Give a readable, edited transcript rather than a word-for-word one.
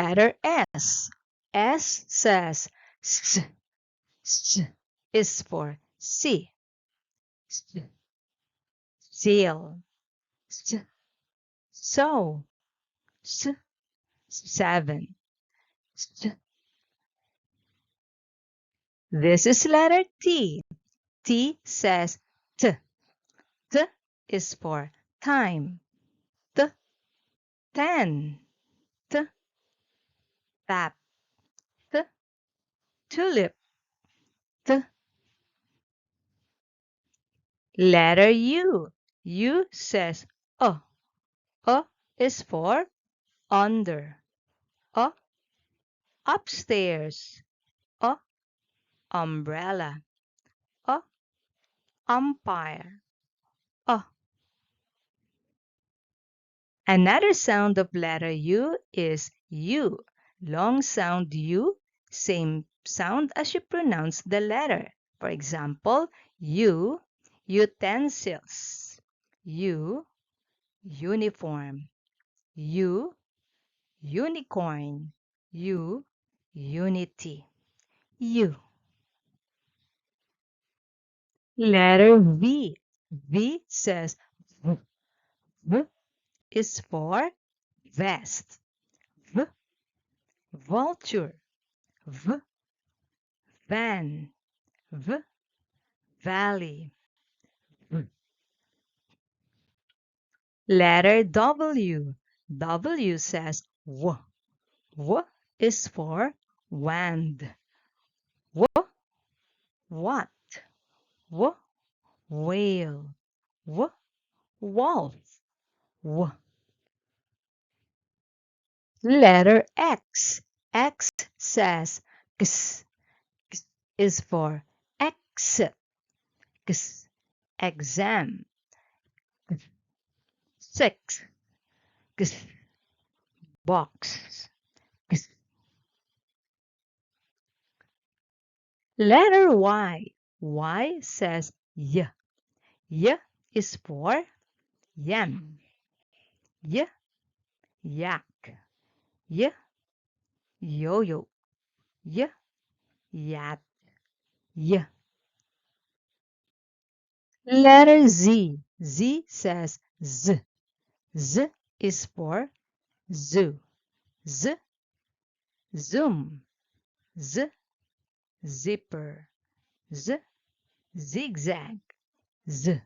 Letter S. S says S. S is for see. S, seal. S, so. S, 7. S. This is letter T. T says T. T is for time. T, 10. T, tap. T, tulip. T. Letter U. U says O. O is for under. O, upstairs. O, umbrella. O, umpire. O. Another sound of letter U is U. Long sound U, same sound as you pronounce the letter. For example, U, utensils. U, uniform. U, unicorn. U, unity. U. Letter V. V says V. V is for vest. V, vulture. V, van. V, valley. V. Letter W. W says W. W is for wand. W, what. W, whale. W, wolf. W. Letter X. X says X. X is for exit. X, exam. X, 6. X, box. X. Letter Y. Y says Y. Y is for yam. Y, yak. Y, yo-yo. Y, yat. Y. Letter Z. Z says Z. Z is for zoo. Z, zoom. Z, zipper. Z, zigzag. Z.